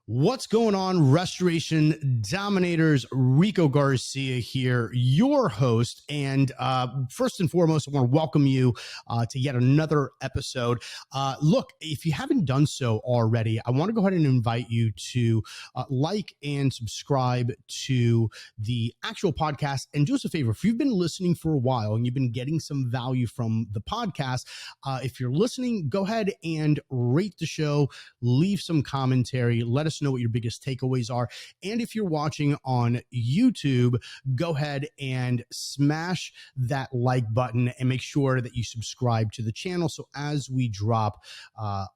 What's going on, Restoration Dominators? Rico Garcia here, your host. And first and foremost, I want to welcome you to yet another episode. Look, if you haven't done so already, I want to go ahead and invite you to like and subscribe to the actual podcast. And do us a favor, if you've been listening for a while and you've been getting some value from the podcast, if you're listening, go ahead and rate the show, leave some commentary, let us know what your biggest takeaways are. And if you're watching on YouTube, go ahead and smash that like button and make sure that you subscribe to the channel. So as we drop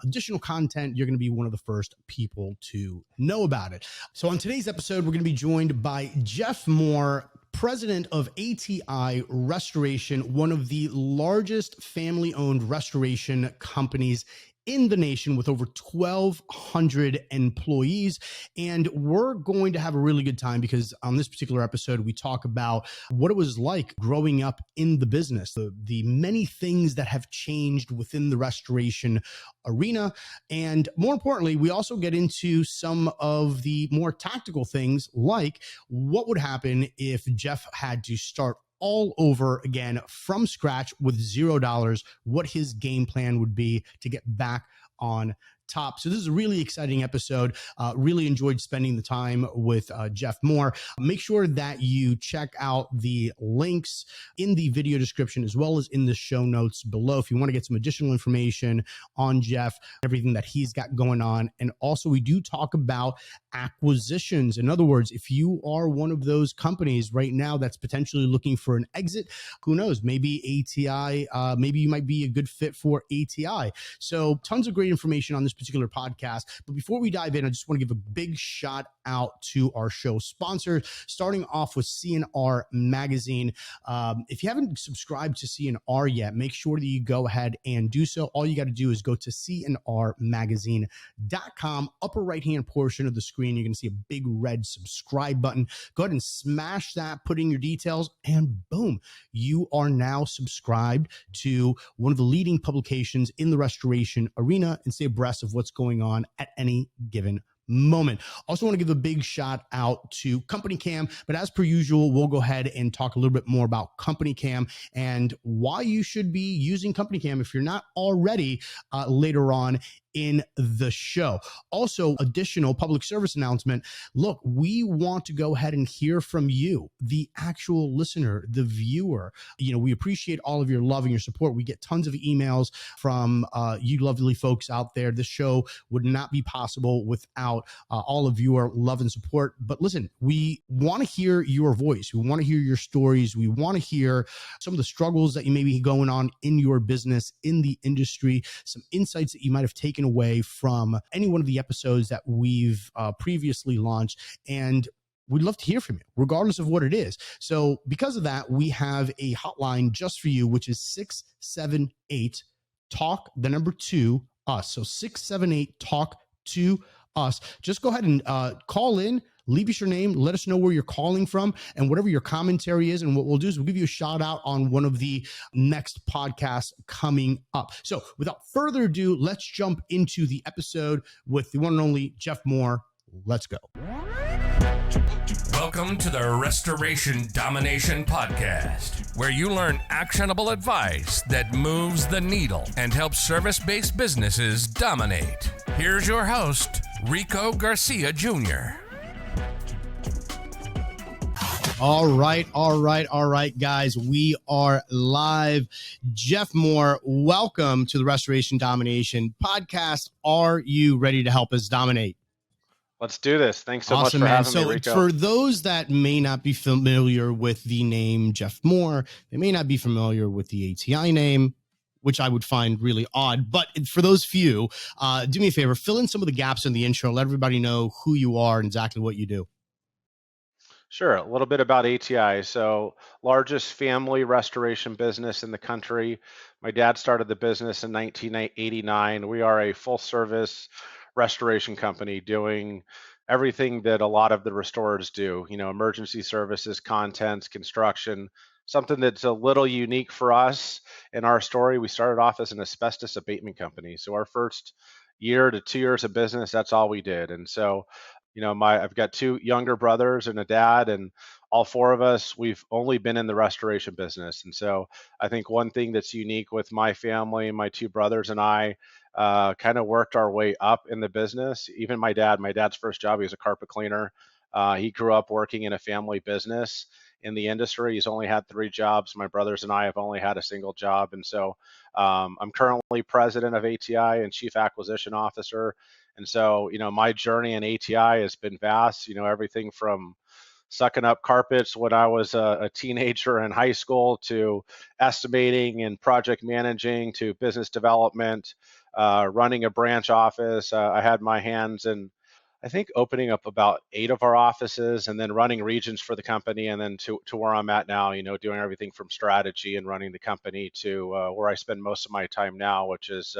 additional content, you're going to be one of the first people to know about it. So on today's episode, we're going to be joined by Jeff Moore, president of ATI Restoration, one of the largest family-owned restoration companies in the nation with over 1,200 employees. And we're going to have a really good time because on this particular episode, we talk about what it was like growing up in the business, the many things that have changed within the restoration arena. And more importantly, we also get into some of the more tactical things, like what would happen if Jeff had to start all over again from scratch with $0, what his game plan would be to get back on top. So this is a really exciting episode. Really enjoyed spending the time with Jeff Moore. Make sure that you check out the links in the video description as well as in the show notes below if you want to get some additional information on Jeff, everything that he's got going on. And also we do talk about acquisitions. In other words, if you are one of those companies right now that's potentially looking for an exit, who knows, maybe ATI, maybe you might be a good fit for ATI. So tons of great information on this particular podcast. But before we dive in, I just want to give a big shout out to our show sponsors, starting off with CNR Magazine. If you haven't subscribed to CNR yet, make sure that you go ahead and do so. All you got to do is go to cnrmagazine.com. Upper right-hand portion of the screen, you're going to see a big red subscribe button. Go ahead and smash that, put in your details, and boom, you are now subscribed to one of the leading publications in the restoration arena and stay abreast of what's going on at any given moment. Also want to give a big shout out to Company Cam, but as per usual, we'll go ahead and talk a little bit more about Company Cam and why you should be using Company Cam if you're not already later on in the show. Also, additional public service announcement. Look, we want to go ahead and hear from you, the actual listener, the viewer. You know, we appreciate all of your love and your support. We get tons of emails from you lovely folks out there. This show would not be possible without all of your love and support. But listen, we want to hear your voice. We want to hear your stories. We want to hear some of the struggles that you may be going on in your business, in the industry, some insights that you might have taken away from any one of the episodes that we've previously launched. And we'd love to hear from you, regardless of what it is. So because of that, we have a hotline just for you, which is 678 talk, the number 2 us. So 678 talk to us. Just go ahead and call in. Leave us your name. Let us know where you're calling from and whatever your commentary is. And what we'll do is we'll give you a shout out on one of the next podcasts coming up. So without further ado, let's jump into the episode with the one and only Jeff Moore. Let's go. Welcome to the Restoration Domination Podcast, where you learn actionable advice that moves the needle and helps service-based businesses dominate. Here's your host, Rico Garcia Jr. All right, guys. We are live. Jeff Moore, welcome to the Restoration Domination Podcast. Are you ready to help us dominate? Let's do this. Thanks so Awesome, much for man. having me, Rico. For those that may not be familiar with the name Jeff Moore, they may not be familiar with the ATI name, which I would find really odd. But for those few, do me a favor, fill in some of the gaps in the intro. Let everybody know who you are and exactly what you do. Sure. A little bit about ATI. So, largest family restoration business in the country. My dad started the business in 1989. We are a full service restoration company doing everything that a lot of the restorers do, you know, emergency services, contents, construction. Something that's a little unique for us in our story. We started off as an asbestos abatement company. So our first year to 2 years of business, that's all we did. And so, I've got two younger brothers and a dad, and all four of us, we've only been in the restoration business. And so I think one thing that's unique with my family, my two brothers and I, kind of worked our way up in the business. Even my dad's first job, he was a carpet cleaner. He grew up working in a family business in the industry. He's only had three jobs. My brothers and I have only had a single job. And so I'm currently president of ATI and chief acquisition officer. And so, my journey in ATI has been vast, everything from sucking up carpets when I was a teenager in high school to estimating and project managing to business development, running a branch office. I had my hands in, I think, opening up about 8 of our offices and then running regions for the company, and then to where I'm at now, doing everything from strategy and running the company to where I spend most of my time now, which is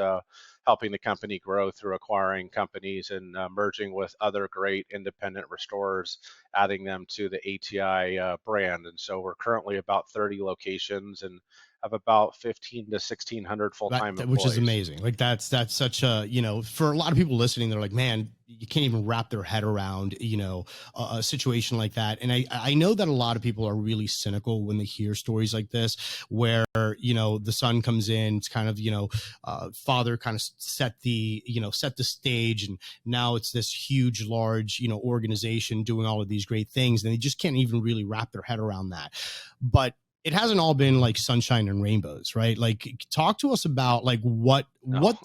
helping the company grow through acquiring companies and merging with other great independent restorers, adding them to the ATI brand. And so we're currently about 30 locations and have about 15 to 1600 full-time Which is employees. amazing. Like that's such a, for a lot of people listening, they're like, man, you can't even wrap their head around, a situation like that. And I know that a lot of people are really cynical when they hear stories like this, where, the son comes in, it's kind of, father kind of set the stage, and now it's this huge, large, organization doing all of these great things. And they just can't even really wrap their head around that. But it hasn't all been like sunshine and rainbows, right? Like, talk to us about like what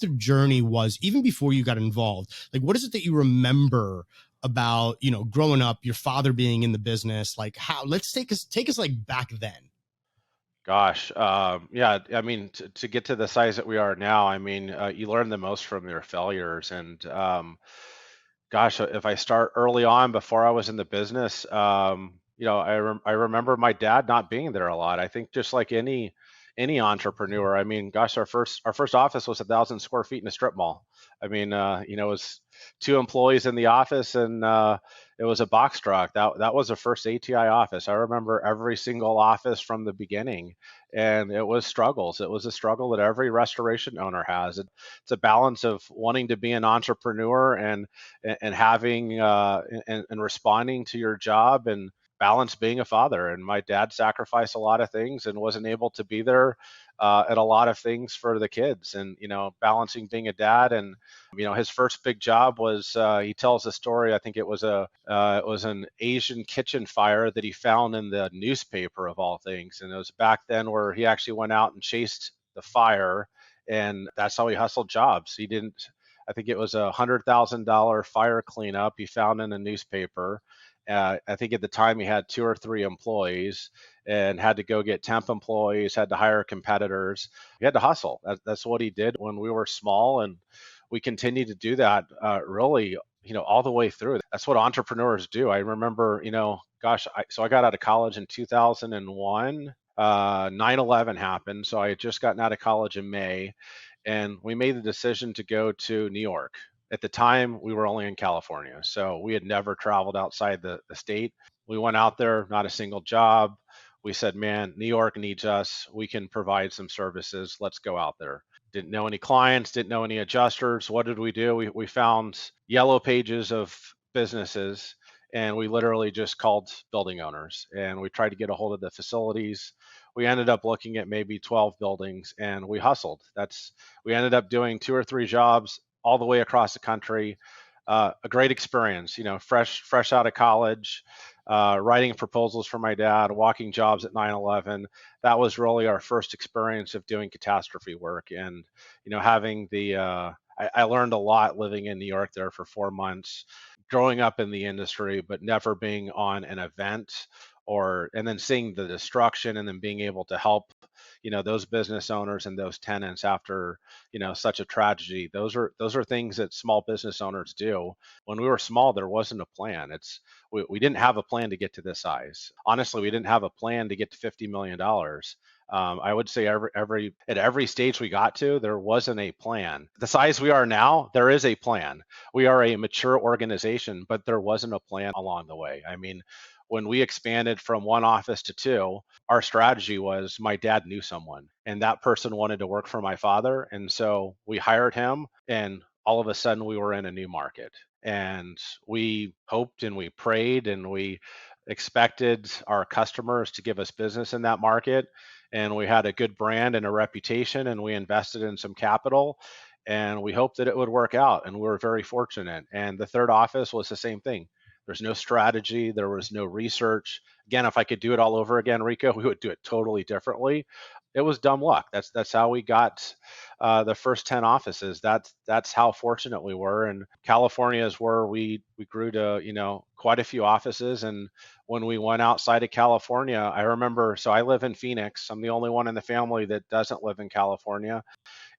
the journey was even before you got involved. Like, what is it that you remember about, growing up, your father being in the business? Like, how, let's take us like back then. Gosh, yeah, I mean, to get to the size that we are now, I mean, you learn the most from your failures. And gosh, if I start early on before I was in the business, I remember my dad not being there a lot. I think just like any entrepreneur, I mean, gosh, our first office was 1,000 square feet in a strip mall. I mean, it was two employees in the office, and it was a box truck. That was the first ATI office. I remember every single office from the beginning, and it was struggles. It was a struggle that every restoration owner has. It's a balance of wanting to be an entrepreneur and having and responding to your job, and balance being a father. And my dad sacrificed a lot of things and wasn't able to be there at a lot of things for the kids. And balancing being a dad, and his first big job was he tells a story. I think it was an Asian kitchen fire that he found in the newspaper of all things, and it was back then where he actually went out and chased the fire, and that's how he hustled jobs. He didn't. I think it was $100,000 fire cleanup he found in a newspaper. I think at the time he had 2 or 3 employees and had to go get temp employees, had to hire competitors. He had to hustle. That's what he did when we were small, and we continue to do that really, all the way through. That's what entrepreneurs do. I remember, gosh, so I got out of college in 2001. 9/11 happened, so I had just gotten out of college in May, and we made the decision to go to New York. At the time, we were only in California, so we had never traveled outside the state. We went out there, not a single job. We said, man, New York needs us. We can provide some services. Let's go out there. Didn't know any clients, didn't know any adjusters. What did we do? We found yellow pages of businesses, and we literally just called building owners, and we tried to get a hold of the facilities. We ended up looking at maybe 12 buildings, and we hustled. We ended up doing 2 or 3 jobs all the way across the country. A great experience, fresh out of college, writing proposals for my dad, walking jobs at 9/11. That was really our first experience of doing catastrophe work, and having I learned a lot living in New York there for 4 months, growing up in the industry, but never being on an event, and then seeing the destruction, and then being able to help those business owners and those tenants after such a tragedy. Those are things that small business owners do. When we were small, there wasn't a plan. We didn't have a plan to get to this size. Honestly, we didn't have a plan to get to $50 million. I would say at every stage we got to, there wasn't a plan. The size we are now, there is a plan. We are a mature organization, but there wasn't a plan along the way. I mean, when we expanded from one office to two, our strategy was my dad knew someone, and that person wanted to work for my father. And so we hired him, and all of a sudden we were in a new market. And we hoped and we prayed and we expected our customers to give us business in that market. And we had a good brand and a reputation, and we invested in some capital, and we hoped that it would work out. And we were very fortunate. And the third office was the same thing. There's no strategy, there was no research. Again, if I could do it all over again, Rico, we would do it totally differently. It was dumb luck. That's how we got the first 10 offices. That's how fortunate we were. And California is where we grew to, quite a few offices. And when we went outside of California, I remember, so I live in Phoenix. I'm the only one in the family that doesn't live in California.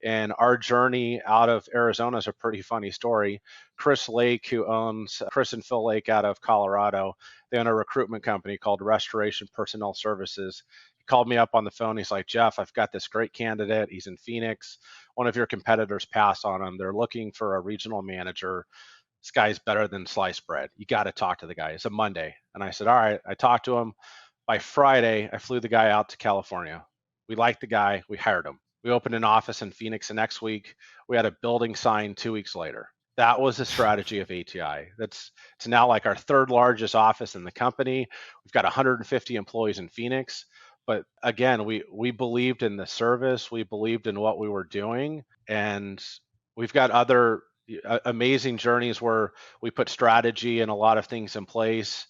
And our journey out of Arizona is a pretty funny story. Chris Lake, who owns Chris and Phil Lake out of Colorado, they own a recruitment company called Restoration Personnel Services. He called me up on the phone. He's like, Jeff, I've got this great candidate. He's in Phoenix. One of your competitors passed on him. They're looking for a regional manager. This guy's better than sliced bread. You got to talk to the guy. It's a Monday. And I said, all right. I talked to him. By Friday, I flew the guy out to California. We liked the guy. We hired him. We opened an office in Phoenix the next week. We had a building signed 2 weeks later. That was the strategy of ATI. It's now like our third largest office in the company. We've got 150 employees in Phoenix. But again, we believed in the service. We believed in what we were doing. And we've got other amazing journeys where we put strategy and a lot of things in place.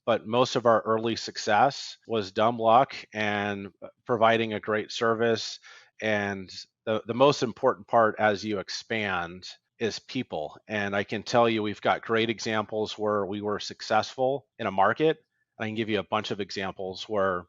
But most of our early success was dumb luck and providing a great service. And the most important part as you expand is people. And I can tell you, we've got great examples where we were successful in a market. I can give you a bunch of examples where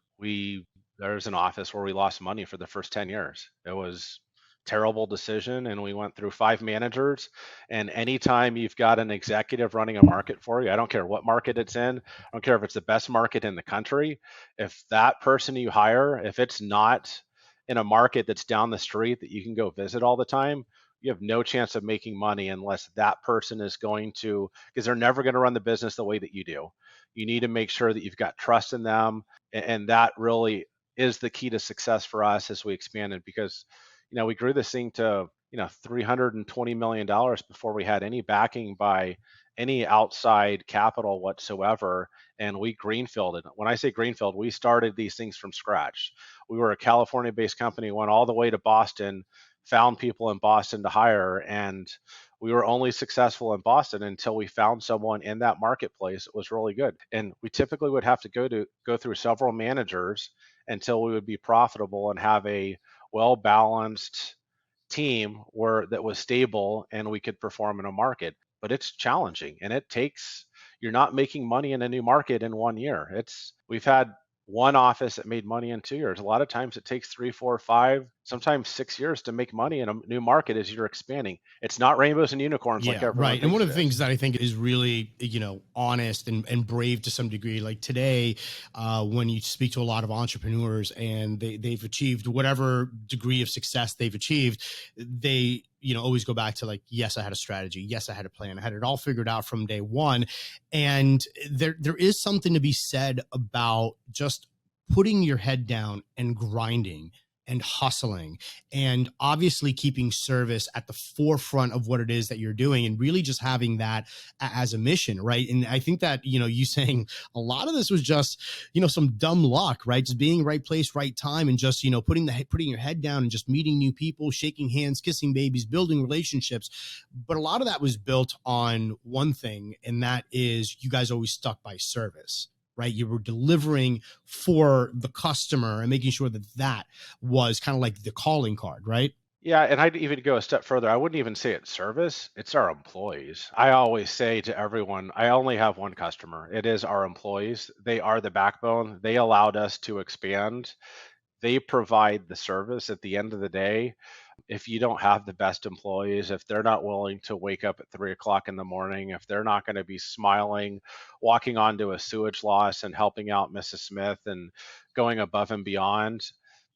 there's an office where we lost money for the first 10 years. It was terrible decision, and we went through 5 managers. And anytime you've got an executive running a market for you, I don't care what market it's in, I don't care if it's the best market in the country, if that person you hire, if it's not in a market that's down the street that you can go visit all the time, you have no chance of making money unless that person is going to, because they're never going to run the business the way that you do. You need to make sure that you've got trust in them, and that really is the key to success for us as we expanded. Because we grew this thing to $320 million before we had any backing by any outside capital whatsoever. And we greenfielded. When I say greenfield, we started these things from scratch. We were a California-based company, went all the way to Boston, found people in Boston to hire, and we were only successful in Boston until we found someone in that marketplace that was really good. And we typically would have to go through several managers until we would be profitable and have a well-balanced team that was stable and we could perform in a market. But it's challenging, and you're not making money in a new market in 1 year. We've had one office that made money in 2 years. A lot of times it takes 3, 4, 5, sometimes 6 years to make money in a new market as you're expanding. It's not rainbows and unicorns like everyone right. And one of the thinks it is. things that I think is really, honest and brave to some degree, like today, when you speak to a lot of entrepreneurs and they've achieved whatever degree of success they've achieved, they always go back to like, yes, I had a strategy. Yes, I had a plan. I had it all figured out from day one. And there is something to be said about just putting your head down and grinding and hustling, and obviously keeping service at the forefront of what it is that you're doing, and really just having that as a mission, right? And I think that, you saying a lot of this was just, some dumb luck, right? Just being right place, right time, and just, putting your head down and just meeting new people, shaking hands, kissing babies, building relationships. But a lot of that was built on one thing, and that is you guys always stuck by service. Right? You were delivering for the customer and making sure that was kind of like the calling card, right? Yeah, and I'd even go a step further. I wouldn't even say it's service, it's our employees. I always say to everyone, I only have one customer. It is our employees. They are the backbone. They allowed us to expand. They provide the service at the end of the day. If you don't have the best employees, if they're not willing to wake up at 3 o'clock in the morning, if they're not going to be smiling, walking onto a sewage loss and helping out Mrs. Smith and going above and beyond,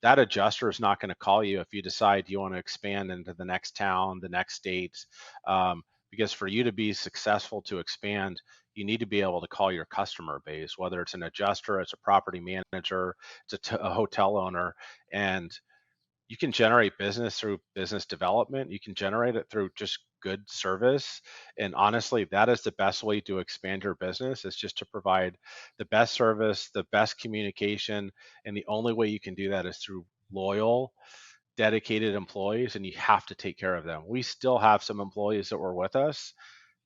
that adjuster is not going to call you if you decide you want to expand into the next town, the next state. Because for you to be successful to expand, you need to be able to call your customer base, whether it's an adjuster, it's a property manager, it's a hotel owner, and you can generate business through business development. You can generate it through just good service. And honestly, that is the best way to expand your business, is just to provide the best service, the best communication. And the only way you can do that is through loyal, dedicated employees, and you have to take care of them. We still have some employees that were with us,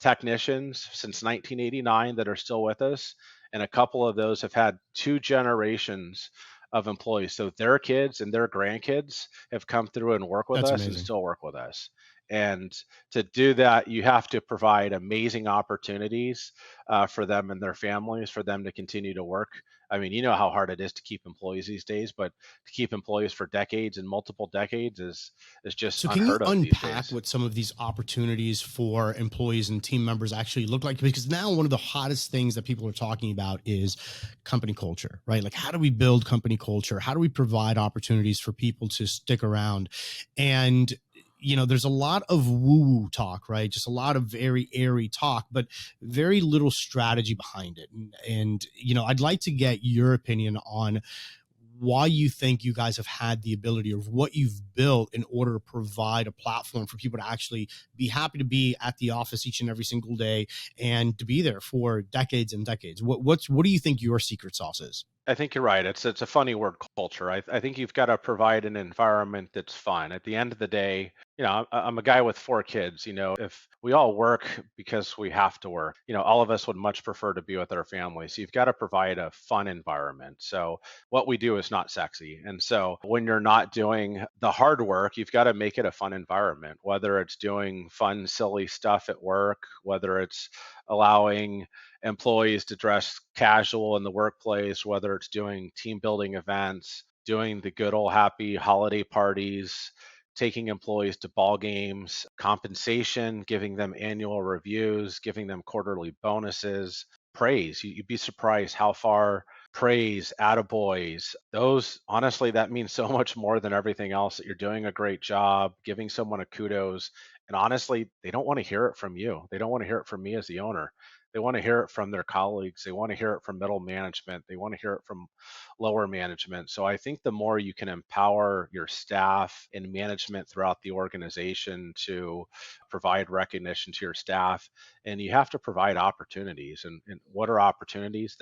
technicians since 1989, that are still with us, and a couple of those have had two generations of employees. So their kids and their grandkids have come through and work with That's us and amazing. still work with us. And to do that, you have to provide amazing opportunities for them and their families, for them to continue to work. I mean, you know how hard it is to keep employees these days, but to keep employees for decades and multiple decades is just So can you unheard of these unpack days. what some of these opportunities for employees and team members actually look like? Because now one of the hottest things that people are talking about is company culture, right? Like, how do we build company culture? How do we provide opportunities for people to stick around? And there's a lot of woo-woo talk, right? Just a lot of very airy talk, but very little strategy behind it. And I'd like to get your opinion on why you think you guys have had the ability, or what you've built in order to provide a platform for people to actually be happy to be at the office each and every single day and to be there for decades and decades. What do you think your secret sauce is? I think you're right. It's a funny word, culture. I think you've got to provide an environment that's fun. At the end of the day, I'm a guy with four kids. If we all work because we have to work, all of us would much prefer to be with our families. So you've got to provide a fun environment. So what we do is not sexy. And so when you're not doing the hard work, you've got to make it a fun environment, whether it's doing fun, silly stuff at work, whether it's allowing employees to dress casual in the workplace, whether it's doing team building events, doing the good old happy holiday parties, taking employees to ball games, compensation, giving them annual reviews, giving them quarterly bonuses, praise. You'd be surprised how far praise, attaboys, those, honestly, that means so much more than everything else, that you're doing a great job, giving someone a kudos. And honestly, they don't want to hear it from you. They don't want to hear it from me as the owner. They want to hear it from their colleagues. They want to hear it from middle management. They want to hear it from lower management. So I think the more you can empower your staff and management throughout the organization to provide recognition to your staff, and you have to provide opportunities. And what are opportunities?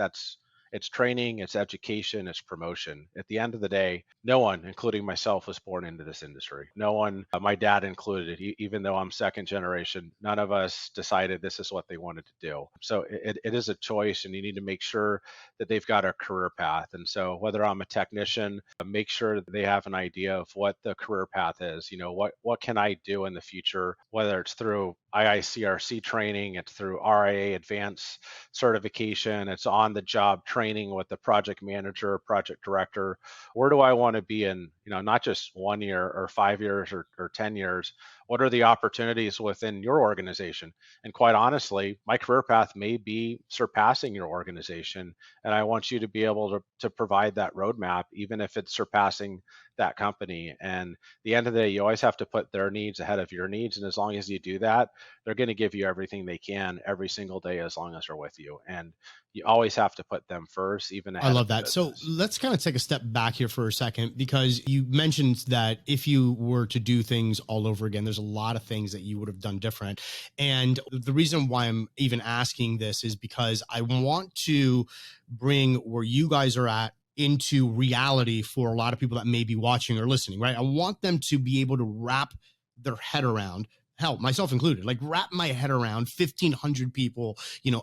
It's training, it's education, it's promotion. At the end of the day, no one, including myself, was born into this industry. No one, my dad included, even though I'm second generation, none of us decided this is what they wanted to do. So it is a choice, and you need to make sure that they've got a career path. And so whether I'm a technician, make sure that they have an idea of what the career path is. What can I do in the future, whether it's through IICRC training, it's through RIA advanced certification, it's on the job training with the project manager, project director. Where do I want to be in, not just 1 year or 5 years or 10 years? What are the opportunities within your organization? And quite honestly, my career path may be surpassing your organization. And I want you to be able to provide that roadmap, even if it's surpassing that company. And at the end of the day, you always have to put their needs ahead of your needs. And as long as you do that, they're going to give you everything they can every single day, as long as they're with you. And you always have to put them first, even I ahead of love the that. So business. let's kind of take a step back here for a second, because you mentioned that if you were to do things all over again, there's a lot of things that you would have done different. And the reason why I'm even asking this is because I want to bring where you guys are at into reality for a lot of people that may be watching or listening, right? I want them to be able to wrap their head around, hell, myself included, like wrap my head around 1,500 people,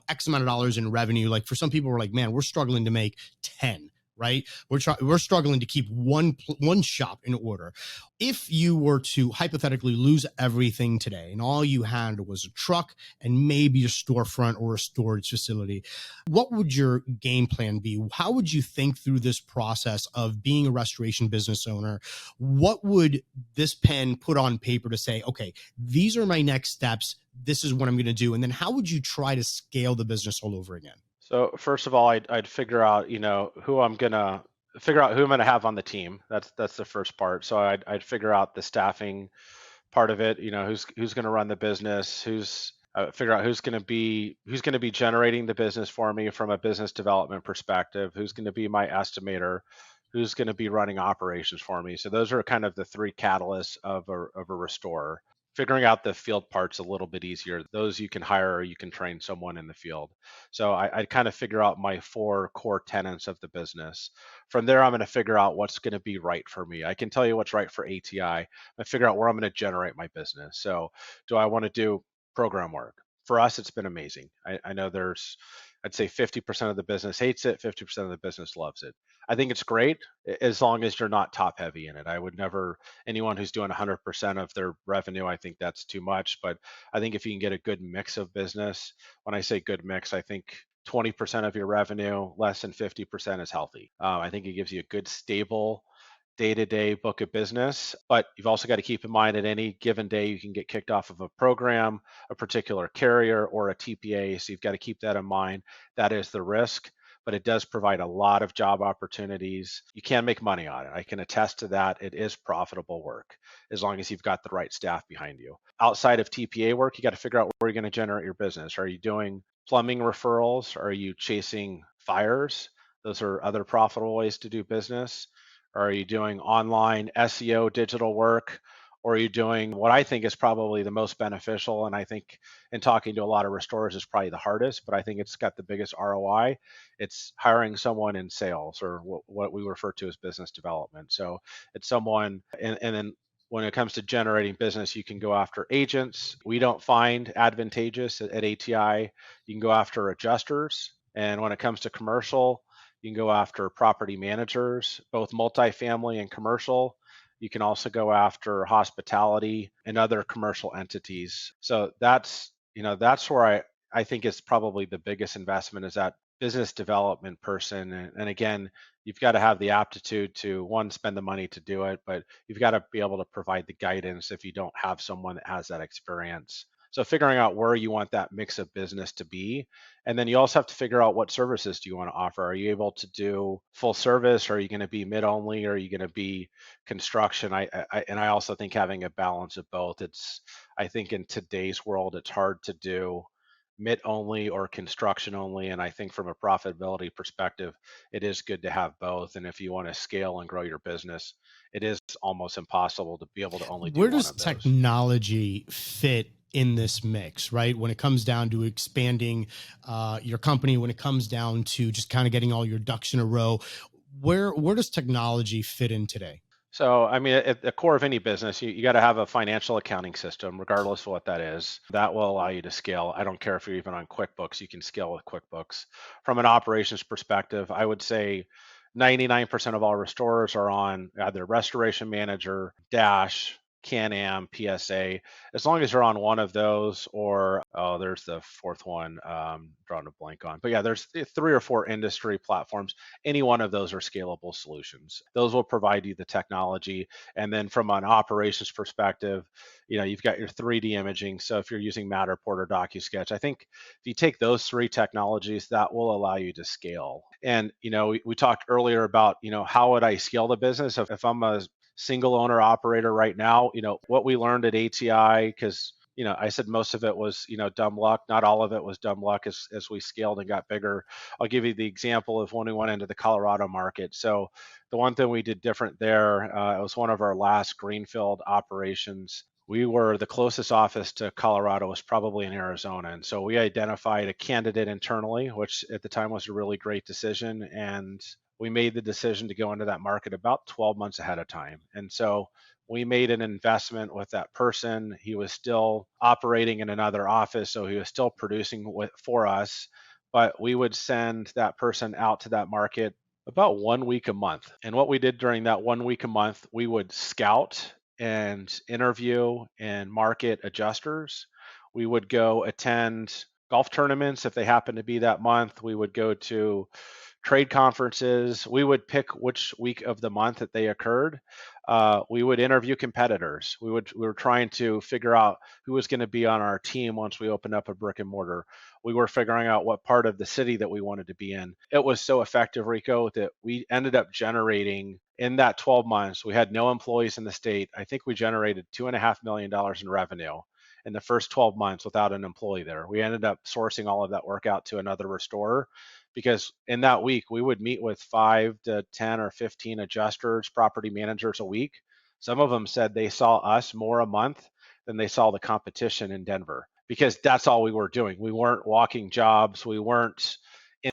X amount of dollars in revenue. Like for some people, we're like, man, we're struggling to make 10, right? We're struggling to keep one shop in order. If you were to hypothetically lose everything today and all you had was a truck and maybe a storefront or a storage facility, what would your game plan be? How would you think through this process of being a restoration business owner? What would this pen put on paper to say, okay, these are my next steps, this is what I'm going to do? And then how would you try to scale the business all over again? So first of all, I'd figure out, who I'm gonna figure out who I'm gonna have on the team. That's the first part. So I'd figure out the staffing part of it. Who's gonna run the business, who's figure out who's gonna be generating the business for me from a business development perspective, who's gonna be my estimator, who's going to be running operations for me. So those are kind of the three catalysts of a restorer. Figuring out the field parts a little bit easier. Those you can hire or you can train someone in the field. So I kind of figure out my four core tenets of the business. From there, I'm going to figure out what's going to be right for me. I can tell you what's right for ATI. I figure out where I'm going to generate my business. So do I want to do program work? For us, it's been amazing. I know I'd say 50% of the business hates it, 50% of the business loves it. I think it's great as long as you're not top heavy in it. I would never, anyone who's doing 100% of their revenue, I think that's too much. But I think if you can get a good mix of business, when I say good mix, I think 20% of your revenue, less than 50% is healthy. I think it gives you a good, stable day-to-day book of business, but you've also got to keep in mind at any given day you can get kicked off of a program, a particular carrier, or a TPA. So you've got to keep that in mind. That is the risk, but it does provide a lot of job opportunities. You can make money on it. I can attest to that. It is profitable work as long as you've got the right staff behind you. Outside of TPA work, you got to figure out where you're going to generate your business. Are you doing plumbing referrals? Are you chasing fires? Those are other profitable ways to do business. Are you doing online SEO digital work? Or are you doing what I think is probably the most beneficial? And I think in talking to a lot of restorers is probably the hardest, but I think it's got the biggest ROI. It's hiring someone in sales, or what we refer to as business development. So it's someone, and then when it comes to generating business, you can go after agents. We don't find advantageous at ATI. You can go after adjusters. And when it comes to commercial, you can go after property managers, both multifamily and commercial. You can also go after hospitality and other commercial entities. So that's where I think is probably the biggest investment, is that business development person. And again, you've got to have the aptitude to, one, spend the money to do it, but you've got to be able to provide the guidance if you don't have someone that has that experience. So figuring out where you want that mix of business to be. And then you also have to figure out what services do you want to offer. Are you able to do full service? Or are you going to be mid only? Or are you going to be construction? And I also think having a balance of both. I think in today's world, it's hard to do mid only or construction only. And I think from a profitability perspective, it is good to have both. And if you want to scale and grow your business, it is almost impossible to be able to only do Where one does of those. technology fit in this mix, right? When it comes down to expanding your company, when it comes down to just kind of getting all your ducks in a row, where does technology fit in today? So, I mean, at the core of any business, you got to have a financial accounting system, regardless of what that is. That will allow you to scale. I don't care if you're even on QuickBooks, you can scale with QuickBooks. From an operations perspective, I would say 99% of all restorers are on either Restoration Manager, Dash, Can-Am, PSA. As long as you're on one of those, or there's the fourth one, drawing a blank on. But yeah, there's 3 or 4 industry platforms. Any one of those are scalable solutions. Those will provide you the technology. And then from an operations perspective, you've got your 3D imaging. So if you're using Matterport or DocuSketch, I think if you take those 3 technologies, that will allow you to scale. And we talked earlier about how would I scale the business if I'm a single owner operator right now. What we learned at ATI, because I said most of it was dumb luck. Not all of it was dumb luck as we scaled and got bigger. I'll give you the example of when we went into the Colorado market. So the one thing we did different there, it was one of our last greenfield operations. We were the closest office to Colorado was probably in Arizona. And so we identified a candidate internally, which at the time was a really great decision. And we made the decision to go into that market about 12 months ahead of time. And so we made an investment with that person. He was still operating in another office, so he was still producing for us, but we would send that person out to that market about 1 week a month. And what we did during that 1 week a month, we would scout and interview and market adjusters. We would go attend golf tournaments if they happened to be that month. We would go to trade conferences. We would pick which week of the month that they occurred. We would interview competitors. We were trying to figure out who was going to be on our team once we opened up a brick and mortar. We were figuring out what part of the city that we wanted to be in. It was so effective, Rico, that we ended up generating in that 12 months. We had no employees in the state. I think we generated $2.5 million in revenue. in the first 12 months without an employee there. We ended up sourcing all of that work out to another restorer because in that week we would meet with 5 to 10 or 15 adjusters, property managers a week. Some of them said they saw us more a month than they saw the competition in Denver because that's all we were doing. We weren't walking jobs, we weren't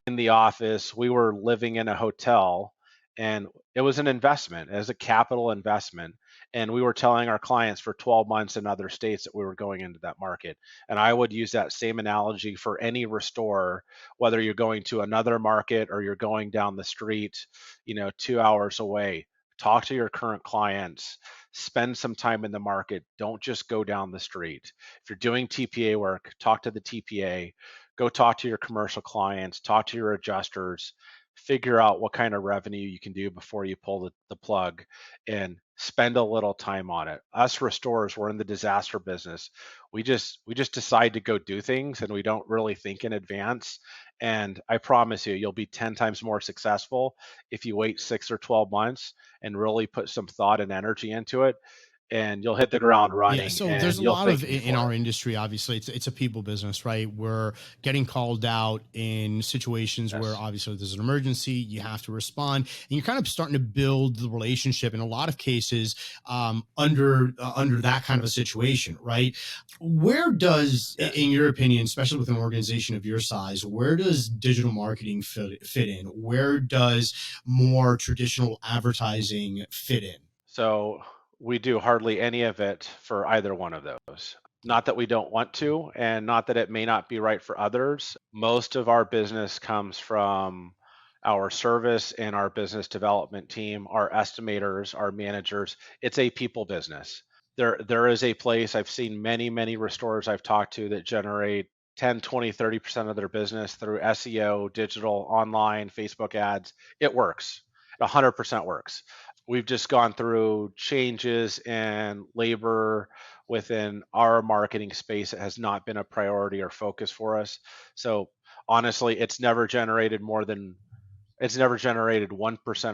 in the office, we were living in a hotel, and it was an investment, as a capital investment. And we were telling our clients for 12 months in other states that we were going into that market. And I would use that same analogy for any restorer, whether you're going to another market or you're going down the street, 2 hours away. Talk to your current clients, spend some time in the market. Don't just go down the street. If you're doing TPA work, talk to the TPA, go talk to your commercial clients, talk to your adjusters, figure out what kind of revenue you can do before you pull the plug, and spend a little time on it. Us restorers, we're in the disaster business. We just decide to go do things and we don't really think in advance. And I promise you, you'll be 10 times more successful if you wait 6 or 12 months and really put some thought and energy into it, and you'll hit the ground Yeah, running so and there's a you'll lot of thank me in for our it. industry. Obviously, it's a people business, right? We're getting called out in situations where Yes. obviously there's an emergency, you have to respond, and you're kind of starting to build the relationship in a lot of cases under that kind of a situation, right? Where does, Yes. in your opinion, especially with an organization of your size, where does digital marketing fit in? Where does more traditional advertising fit in? So we do hardly any of it for either one of those. Not that we don't want to, and not that it may not be right for others. Most of our business comes from our service and our business development team, our estimators, our managers. It's a people business. There is a place. I've seen many restorers I've talked to that generate 10, 20, 30% of their business through SEO, digital, online, Facebook ads. It works. It 100% works. We've just gone through changes in labor within our marketing space. It has not been a priority or focus for us. So honestly, it's never generated 1%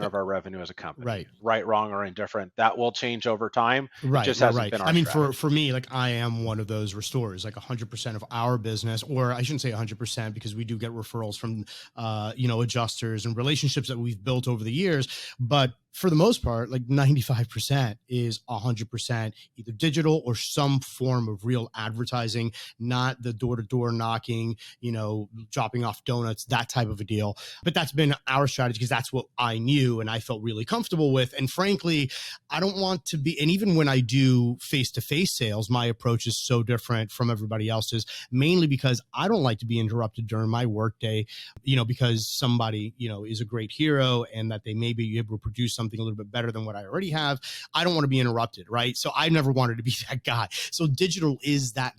of our revenue as a company, Right. right, wrong, or indifferent. That will change over time. It Right, just right, hasn't right. been I our mean, for strategy. me, like I am one of those restorers. Like 100% of our business, or I shouldn't say 100% because we do get referrals from, adjusters and relationships that we've built over the years. But for the most part, like 95% is 100% either digital or some form of real advertising, not the door to door knocking, dropping off donuts, that type of a deal. But that's been our strategy because that's what I knew and I felt really comfortable with. And frankly, I don't want to be, and even when I do face to face sales, my approach is so different from everybody else's, mainly because I don't like to be interrupted during my workday, because somebody, is a great hero and that they may be able to produce something a little bit better than what I already have. I don't want to be interrupted, right? So I never wanted to be that guy. So digital is that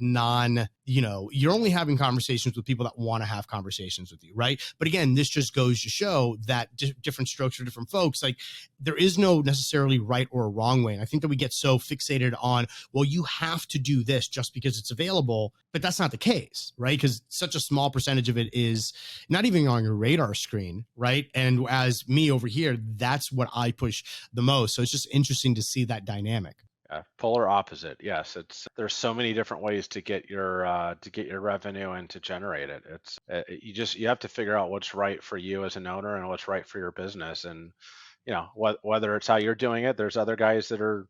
you're only having conversations with people that want to have conversations with you, right? But again, this just goes to show that different strokes for different folks. Like there is no necessarily right or a wrong way. And I think that we get so fixated on, well, you have to do this just because it's available, but that's not the case, right? Because such a small percentage of it is not even on your radar screen, right? And as me over here, that's what I push the most. So it's just interesting to see that dynamic. Polar opposite. Yes, there's so many different ways to get your revenue and to generate it. It's you have to figure out what's right for you as an owner and what's right for your business. And whether it's how you're doing it, there's other guys that are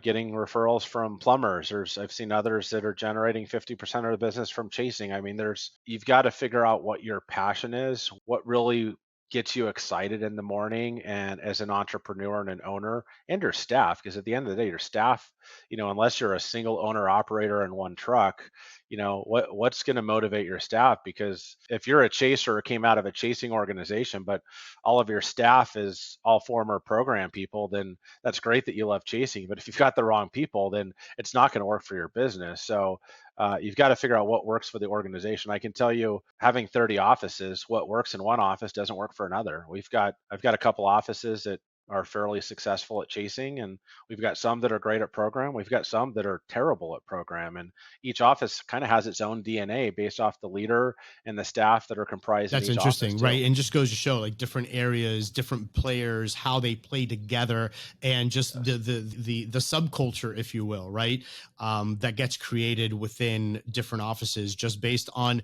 getting referrals from plumbers. I've seen others that are generating 50% of the business from chasing. I mean, you've got to figure out what your passion is, what really gets you excited in the morning, and as an entrepreneur and an owner, and your staff, because at the end of the day, your staff, unless you're a single owner operator in one truck, what's going to motivate your staff? Because if you're a chaser or came out of a chasing organization, but all of your staff is all former program people, then that's great that you love chasing. But if you've got the wrong people, then it's not going to work for your business. So you've got to figure out what works for the organization. I can tell you, having 30 offices, what works in one office doesn't work for another. I've got a couple offices that are fairly successful at chasing, and we've got some that are great at program. We've got some that are terrible at program, and each office kind of has its own DNA based off the leader and the staff that are comprised in That's each office interesting, too. right? And just goes to show like different areas, different players, how they play together, and just Yes. the subculture, if you will, right? That gets created within different offices just based on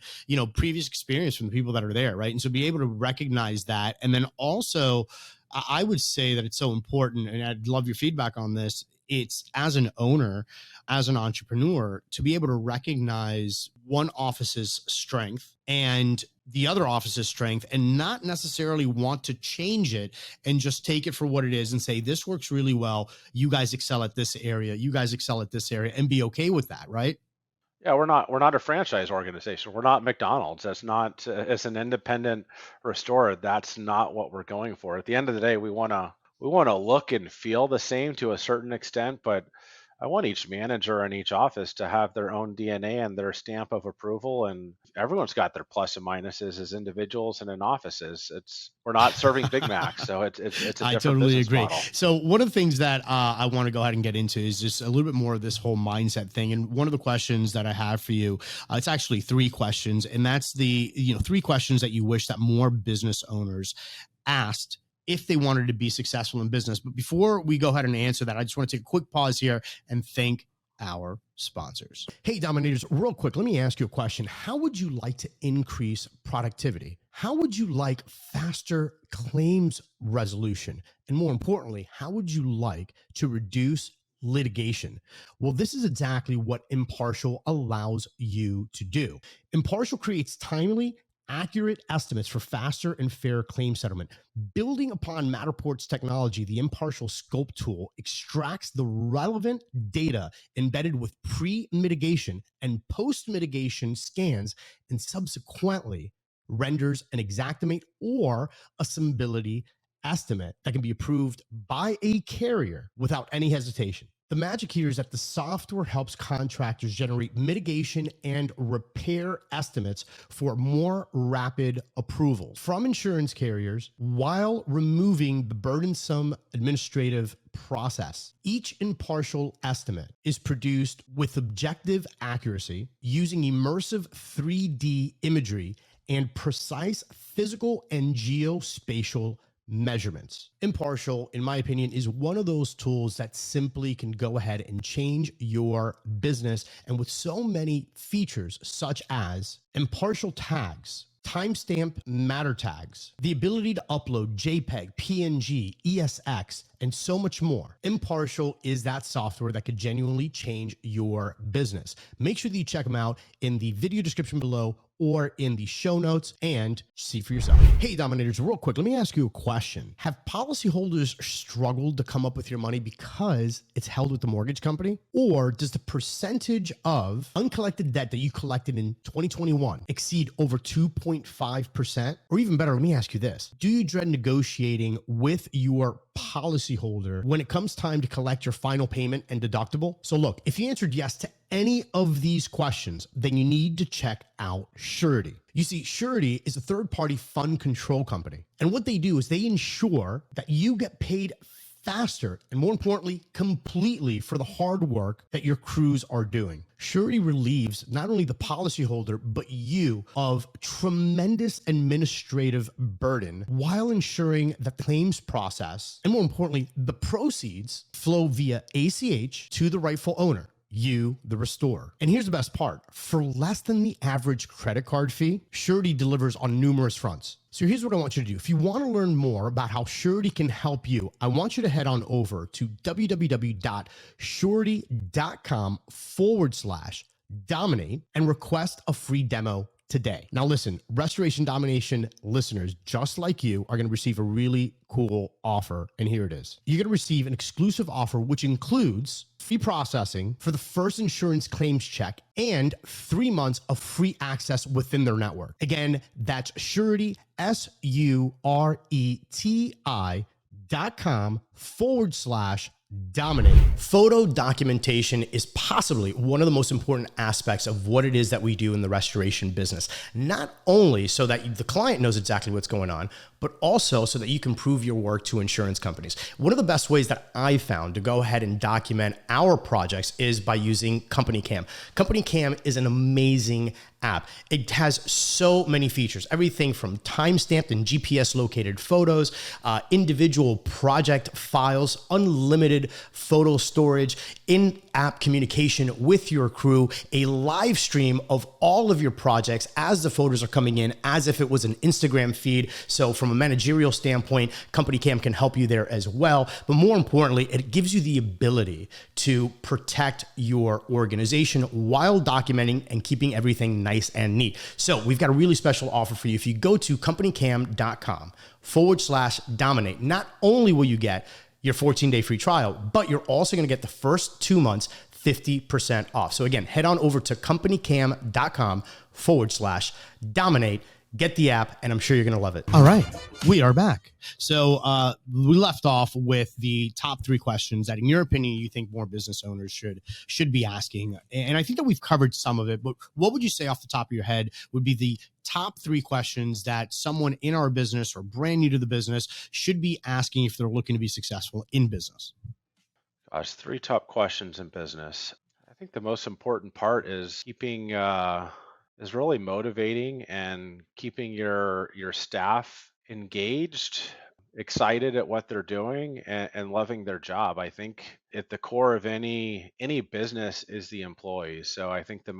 previous experience from the people that are there, right? And so be able to recognize that, and then also, I would say that it's so important, and I'd love your feedback on this. It's as an owner, as an entrepreneur, to be able to recognize one office's strength and the other office's strength and not necessarily want to change it and just take it for what it is and say, this works really well. You guys excel at this area. You guys excel at this area, and be okay with that, right? Yeah, we're not a franchise organization. We're not McDonald's. That's not as an independent restorer. That's not what we're going for. At the end of the day, we wanna look and feel the same to a certain extent, but I want each manager in each office to have their own DNA and their stamp of approval. And everyone's got their plus and minuses as individuals and in offices. We're not serving Big Macs, so it's a I different totally business agree. model. So one of the things that I want to go ahead and get into is just a little bit more of this whole mindset thing. And one of the questions that I have for you, it's actually three questions, and that's the three questions that you wish that more business owners asked if they wanted to be successful in business. But before we go ahead and answer that, I just want to take a quick pause here and thank our sponsors. Hey, Dominators, real quick, let me ask you a question. How would you like to increase productivity? How would you like faster claims resolution? And more importantly, how would you like to reduce litigation? Well, this is exactly what Impartial allows you to do. Impartial creates timely, accurate estimates for faster and fair claim settlement. Building upon Matterport's technology, the Impartial Scope tool extracts the relevant data embedded with pre-mitigation and post-mitigation scans, and subsequently renders an exactimate or assimilability estimate that can be approved by a carrier without any hesitation. The magic here is that the software helps contractors generate mitigation and repair estimates for more rapid approval from insurance carriers while removing the burdensome administrative process. Each Impartial estimate is produced with objective accuracy using immersive 3D imagery and precise physical and geospatial measurements. Impartial, in my opinion, is one of those tools that simply can go ahead and change your business. And with so many features such as impartial tags, timestamp matter tags, the ability to upload JPEG, PNG, ESX, and so much more. Impartial is that software that could genuinely change your business. Make sure that you check them out in the video description below or in the show notes and see for yourself. Hey, Dominators, real quick, let me ask you a question. Have policyholders struggled to come up with your money because it's held with the mortgage company? Or does the percentage of uncollected debt that you collected in 2021 exceed over 2.5%? Or even better, let me ask you this. Do you dread negotiating with your policyholder when it comes time to collect your final payment and deductible? So look, if you answered yes to any of these questions, then you need to check out Surety. You see, Surety is a third-party fund control company. And what they do is they ensure that you get paid faster and, more importantly, completely for the hard work that your crews are doing. Surety relieves not only the policyholder, but you of tremendous administrative burden while ensuring that the claims process, and more importantly, the proceeds flow via ACH to the rightful owner, you, the restorer. And here's the best part. For less than the average credit card fee, Surety delivers on numerous fronts. So here's what I want you to do. If you want to learn more about how Surety can help you, I want you to head on over to www.surety.com/dominate and request a free demo today. Now listen, Restoration Domination listeners, just like you, are going to receive a really cool offer. And here it is. You're going to receive an exclusive offer, which includes free processing for the first insurance claims check and 3 months of free access within their network. Again, that's Surety, SURETI.com/dominate Dominate. Photo documentation is possibly one of the most important aspects of what it is that we do in the restoration business. Not only so that the client knows exactly what's going on, but also so that you can prove your work to insurance companies. One of the best ways that I've found to go ahead and document our projects is by using Company Cam. Company Cam is an amazing app. It has so many features, everything from time-stamped and GPS located photos, individual project files, unlimited photo storage, in-app communication with your crew, a live stream of all of your projects as the photos are coming in, as if it was an Instagram feed. So from a managerial standpoint, Company Cam can help you there as well. But more importantly, it gives you the ability to protect your organization while documenting and keeping everything nice and neat. So we've got a really special offer for you. If you go to companycam.com/dominate, not only will you get your 14-day free trial, but you're also going to get the first 2 months 50% off. So again, head on over to companycam.com/dominate. Get the app, and I'm sure you're going to love it. All right, we are back. So we left off with the top 3 questions that, in your opinion, you think more business owners should be asking. And I think that we've covered some of it, but what would you say off the top of your head would be the top 3 questions that someone in our business or brand new to the business should be asking if they're looking to be successful in business? Gosh, 3 top questions in business. I think the most important part is keeping is really motivating and keeping your staff engaged, excited at what they're doing, and loving their job. I think at the core of any business is the employees. So I think the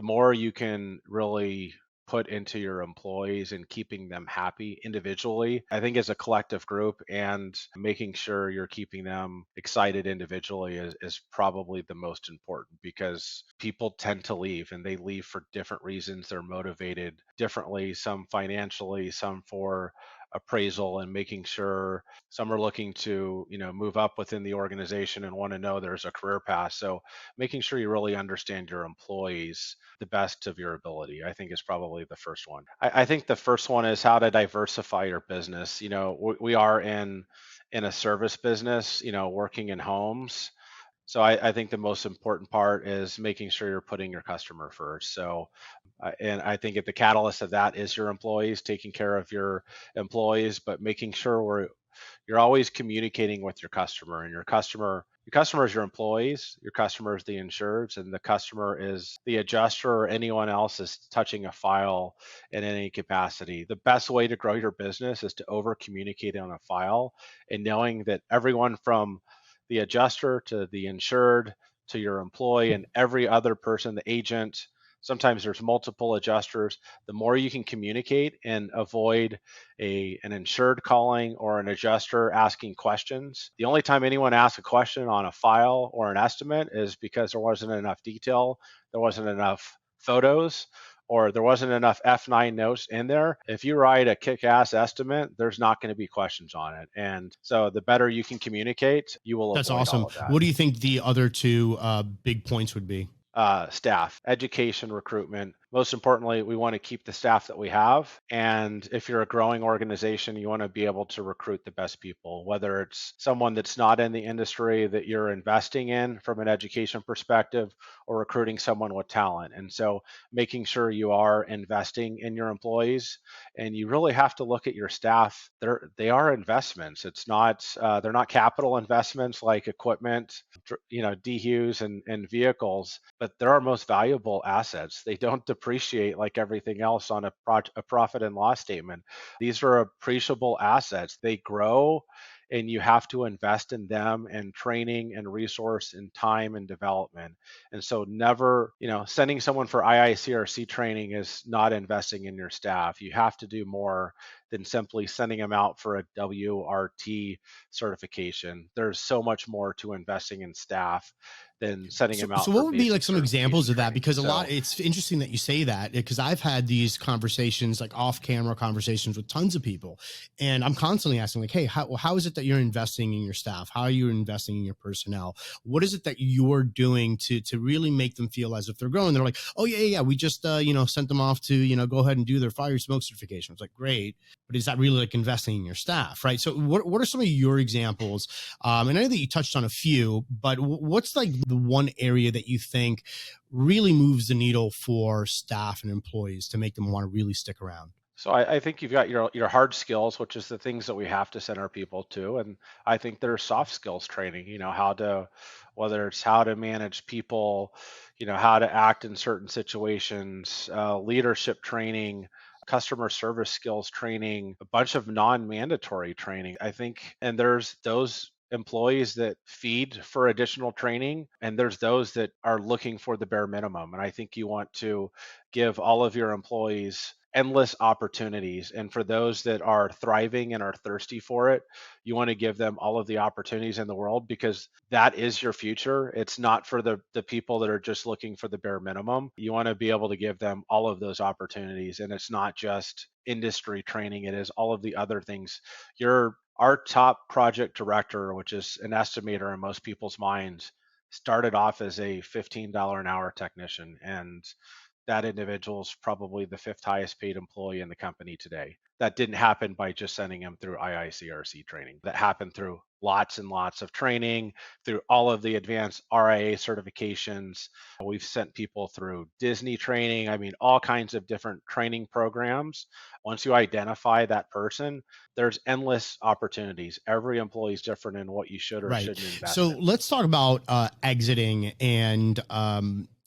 more you can really put into your employees and keeping them happy individually, I think as a collective group, and making sure you're keeping them excited individually is probably the most important, because people tend to leave and they leave for different reasons. They're motivated differently, some financially, some for appraisal and making sure, some are looking to move up within the organization and want to know there's a career path. So making sure you really understand your employees the best of your ability, I think, is probably the first one. I think the first one is how to diversify your business. We are in a service business, working in homes. So I think the most important part is making sure you're putting your customer first. So, and I think at the catalyst of that is your employees, taking care of your employees, but making sure you're always communicating with your customer, and your customer is your employees, your customer is the insureds, and the customer is the adjuster or anyone else is touching a file in any capacity. The best way to grow your business is to over communicate on a file, and knowing that everyone from the adjuster to the insured to your employee and every other person, the agent, sometimes there's multiple adjusters. The more you can communicate and avoid an insured calling or an adjuster asking questions. The only time anyone asks a question on a file or an estimate is because there wasn't enough detail, there wasn't enough photos, or there wasn't enough F9 notes in there. If you write a kick-ass estimate, there's not going to be questions on it. And so the better you can communicate, you will That's avoid awesome. all of that. What do you think the other 2 big points would be? Staff, education, recruitment. Most importantly, we want to keep the staff that we have. And if you're a growing organization, you want to be able to recruit the best people, whether it's someone that's not in the industry that you're investing in from an education perspective, or recruiting someone with talent. And so making sure you are investing in your employees, and you really have to look at your staff. They are investments. It's not, they're not capital investments like equipment, DHUs and vehicles, but they're our most valuable assets. They don't depreciate like everything else on a profit and loss statement. These are appreciable assets. They grow, and you have to invest in them, and training and resource and time and development. And so never, sending someone for IICRC training is not investing in your staff. You have to do more than simply sending them out for a WRT certification. There's so much more to investing in staff than sending them out. So what would be like some examples of that? Training. Because it's interesting that you say that, because I've had these conversations, like off-camera conversations with tons of people, and I'm constantly asking, like, hey, how is it that you're investing in your staff? How are you investing in your personnel? What is it that you're doing to really make them feel as if they're growing? They're like, oh yeah, we just sent them off to go ahead and do their fire smoke certification. It's like, great. but is that really like investing in your staff, right? So what are some of your examples? And I know that you touched on a few, but what's like the one area that you think really moves the needle for staff and employees to make them want to really stick around? So I think you've got your hard skills, which is the things that we have to send our people to, and I think there's soft skills training. How to, whether it's how to manage people, how to act in certain situations, leadership training, customer service skills training, a bunch of non-mandatory training. I think, and there's those employees that feed for additional training, and there's those that are looking for the bare minimum. And I think you want to give all of your employees endless opportunities. And for those that are thriving and are thirsty for it, you want to give them all of the opportunities in the world, because that is your future. It's not for the people that are just looking for the bare minimum. You want to be able to give them all of those opportunities. And it's not just industry training, it is all of the other things. Our top project director, which is an estimator in most people's minds, started off as a $15 an hour technician, and that individual is probably the fifth highest paid employee in the company today. That didn't happen by just sending him through IICRC training. That happened through lots and lots of training, through all of the advanced RIA certifications. We've sent people through Disney training. I mean, all kinds of different training programs. Once you identify that person, there's endless opportunities. Every employee is different in what you should or Right. shouldn't invest So in. let's talk about exiting and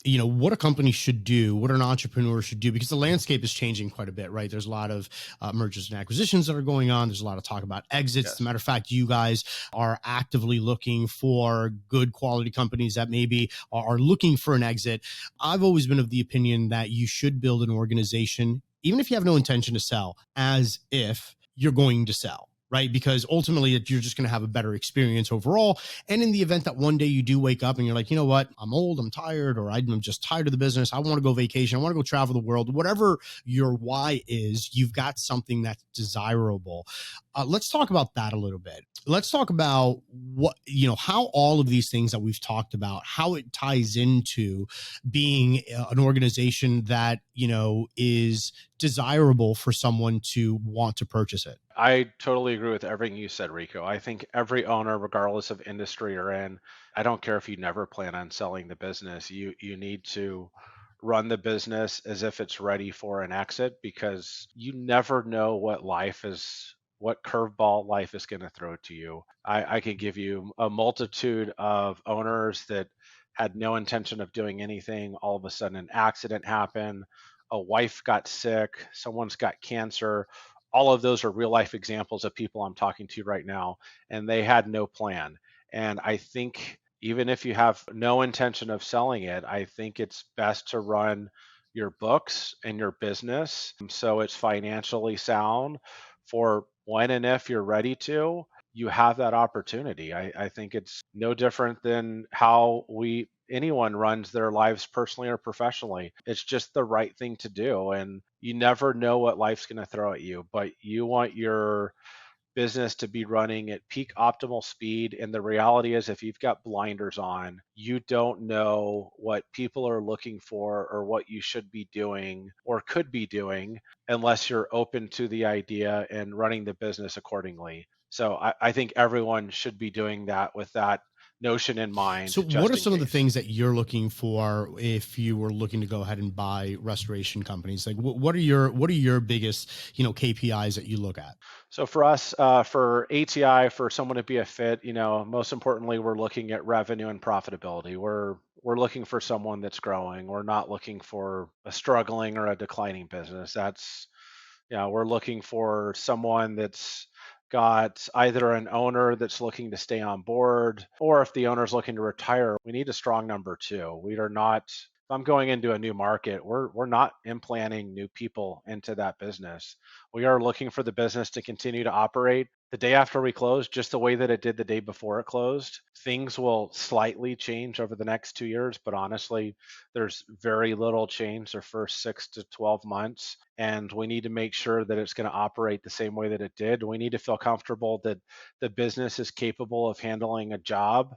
what a company should do, what an entrepreneur should do, because the landscape is changing quite a bit, right? There's a lot of mergers and acquisitions that are going on. There's a lot of talk about exits. Yes. As a matter of fact, you guys are actively looking for good quality companies that maybe are looking for an exit. I've always been of the opinion that you should build an organization, even if you have no intention to sell, as if you're going to sell. Right? Because ultimately you're just going to have a better experience overall. And in the event that one day you do wake up and you're like, you know what, I'm old, I'm tired, or I'm just tired of the business, I want to go vacation, I want to go travel the world, whatever your why is, you've got something that's desirable. Let's talk about that a little bit. Let's talk about how all of these things that we've talked about, how it ties into being an organization that, is desirable for someone to want to purchase it. I totally agree with everything you said, Rico. I think every owner, regardless of industry you're in, I don't care if you never plan on selling the business, you need to run the business as if it's ready for an exit, because you never know what curveball life is going to throw to you. I can give you a multitude of owners that had no intention of doing anything. All of a sudden, an accident happened, a wife got sick, someone's got cancer. All of those are real life examples of people I'm talking to right now, and they had no plan. And I think even if you have no intention of selling it, I think it's best to run your books and your business so it's financially sound for when and if you're ready to. You have that opportunity. I think it's no different than how anyone runs their lives personally or professionally. It's just the right thing to do. And you never know what life's going to throw at you, but you want your business to be running at peak optimal speed. And the reality is, if you've got blinders on, you don't know what people are looking for or what you should be doing or could be doing unless you're open to the idea and running the business accordingly. So I think everyone should be doing that with that notion in mind, So what just are in some of the case. things that you're looking for if you were looking to go ahead and buy restoration companies? Like what are your biggest, KPIs that you look at? So for us, for ATI, for someone to be a fit, most importantly, we're looking at revenue and profitability. We're looking for someone that's growing. We're not looking for a struggling or a declining business. We're looking for someone that's got either an owner that's looking to stay on board, or if the owner's looking to retire, we need a strong number two. We are not, if I'm going into a new market, we're not implanting new people into that business. We are looking for the business to continue to operate the day after we close, just the way that it did the day before it closed. Things will slightly change over the next 2 years, but honestly, there's very little change the first 6 to 12 months. And we need to make sure that it's going to operate the same way that it did. We need to feel comfortable that the business is capable of handling a job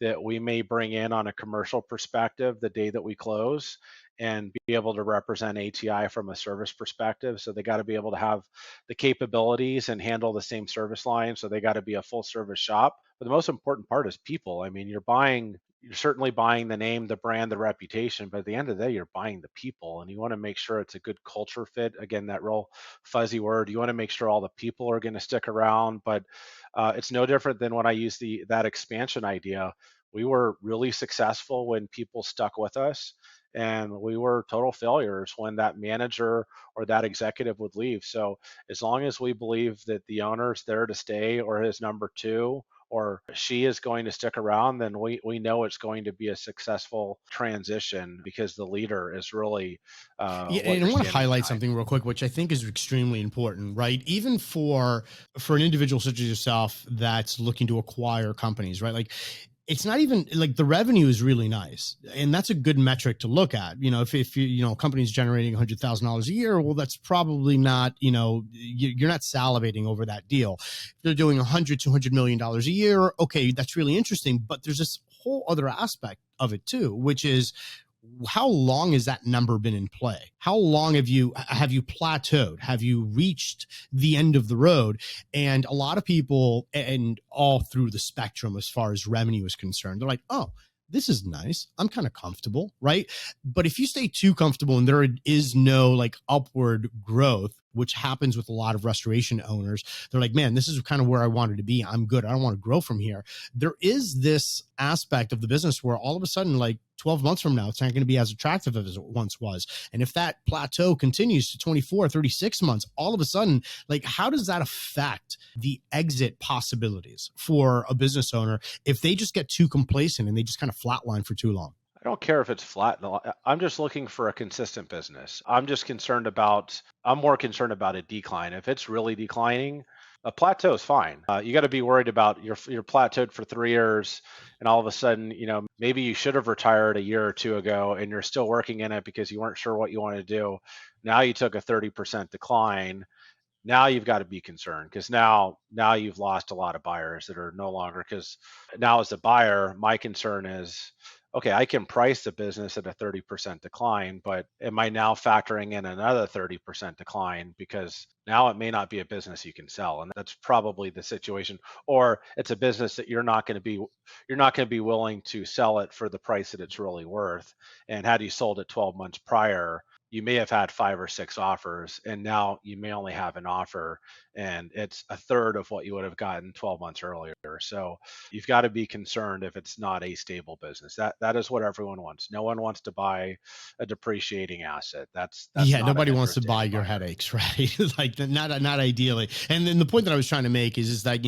that we may bring in on a commercial perspective the day that we close. and be able to represent ATI from a service perspective. So they got to be able to have the capabilities and handle the same service line. So they got to be a full service shop. But the most important part is people. I mean, you're certainly buying the name, the brand, the reputation, but at the end of the day, you're buying the people, and you want to make sure it's a good culture fit. Again, that real fuzzy word. You want to make sure all the people are going to stick around, but it's no different than when I used that expansion idea. We were really successful when people stuck with us, and we were total failures when that manager or that executive would leave. So as long as we believe that the owner's there to stay, or his number two or she is going to stick around, then we know it's going to be a successful transition, because the leader is really Yeah, what and I you're want to standing highlight behind. something real quick, which I think is extremely important, right? Even for an individual such as yourself that's looking to acquire companies, right? Like, it's not even like the revenue is really nice, and that's a good metric to look at. If a company's generating $100,000 a year, well, that's probably not, you're not salivating over that deal. If they're doing $200 million a year, okay, that's really interesting. But there's this whole other aspect of it too, which is, how long has that number been in play? How long have you plateaued? Have you reached the end of the road? And a lot of people, and all through the spectrum as far as revenue is concerned, they're like, oh, this is nice. I'm kind of comfortable, right? But if you stay too comfortable and there is no like upward growth, which happens with a lot of restoration owners, they're like, man, this is kind of where I wanted to be. I'm good. I don't want to grow from here. There is this aspect of the business where all of a sudden, like 12 months from now, it's not going to be as attractive as it once was. And if that plateau continues to 24, 36 months, all of a sudden, like, how does that affect the exit possibilities for a business owner if they just get too complacent and they just kind of flatline for too long? I don't care if it's flat. I'm just looking for a consistent business. I'm more concerned about a decline. If it's really declining, a plateau is fine. You got to be worried about you're plateaued for 3 years, and all of a sudden, maybe you should have retired a year or two ago, and you're still working in it because you weren't sure what you wanted to do. Now you took a 30% decline. Now you've got to be concerned, because now you've lost a lot of buyers that are no longer, because now as a buyer, my concern is, okay, I can price the business at a 30% decline, but am I now factoring in another 30% decline, because now it may not be a business you can sell? And that's probably the situation. Or it's a business that you're not going to be willing to sell it for the price that it's really worth. And had you sold it 12 months prior, you may have had 5 or 6 offers, and now you may only have an offer, and it's a third of what you would have gotten 12 months earlier. So you've got to be concerned if it's not a stable business. That is what everyone wants. No one wants to buy a depreciating asset. That's Yeah, not of nobody wants to interest to buy any your buyer. headaches, right? Like, not ideally. And then the point that I was trying to make is that,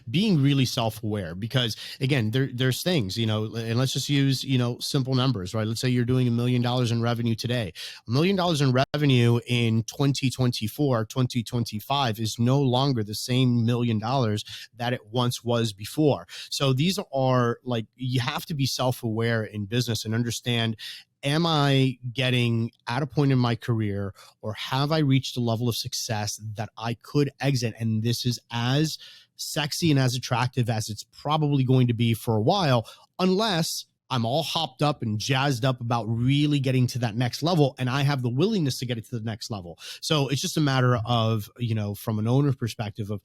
being really self-aware, because again, there's things, and let's just use, simple numbers, right? Let's say you're doing $1 million in revenue today. $1 million in revenue in 2024, 2025 is no longer the same $1 million that it once was before. So these are like, you have to be self-aware in business and understand, am I getting at a point in my career, or have I reached a level of success that I could exit? And this is as sexy and as attractive as it's probably going to be for a while, unless I'm all hopped up and jazzed up about really getting to that next level, and I have the willingness to get it to the next level. So it's just a matter of, from an owner's perspective of,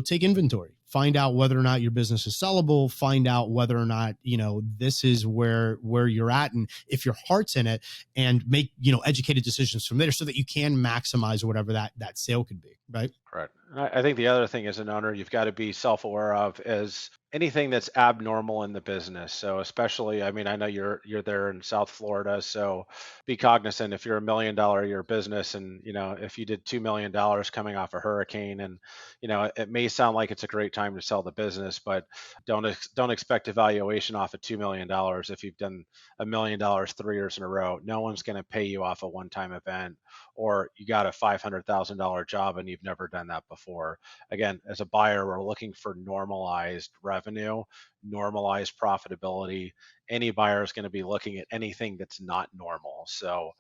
take inventory, find out whether or not your business is sellable, find out whether or not, this is where you're at, and if your heart's in it, and make, educated decisions from there so that you can maximize whatever that sale could be. Right. Correct. I think the other thing as an owner you've got to be self-aware of is anything that's abnormal in the business. So especially, I mean, I know you're there in South Florida, so be cognizant if you're $1 million a year business, and if you did $2 million coming off a hurricane, and it may sound like it's a great time to sell the business, but don't expect a valuation off of $2 million if you've done $1 million 3 years in a row. No one's going to pay you off a one-time event, or you got a $500,000 job and you've never done that before. Again, as a buyer, we're looking for normalized revenue, normalized profitability. Any buyer is going to be looking at anything that's not normal. So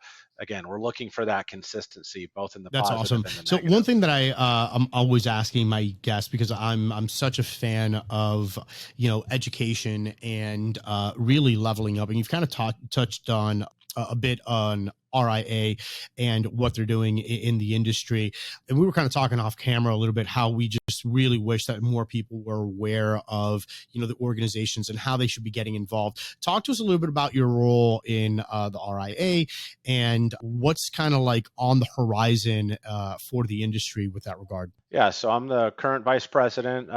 again, we're looking for that consistency, both in the That's positive awesome. and the So negative. one thing that I'm always asking my guests, because I'm such a fan of, education and really leveling up, and you've kind of touched on a bit on RIA and what they're doing in the industry. And we were kind of talking off camera a little bit how we just really wish that more people were aware of, the organizations and how they should be getting involved. Talk to us a little bit about your role in the RIA and what's kind of like on the horizon for the industry with that regard. Yeah, so I'm the current vice president,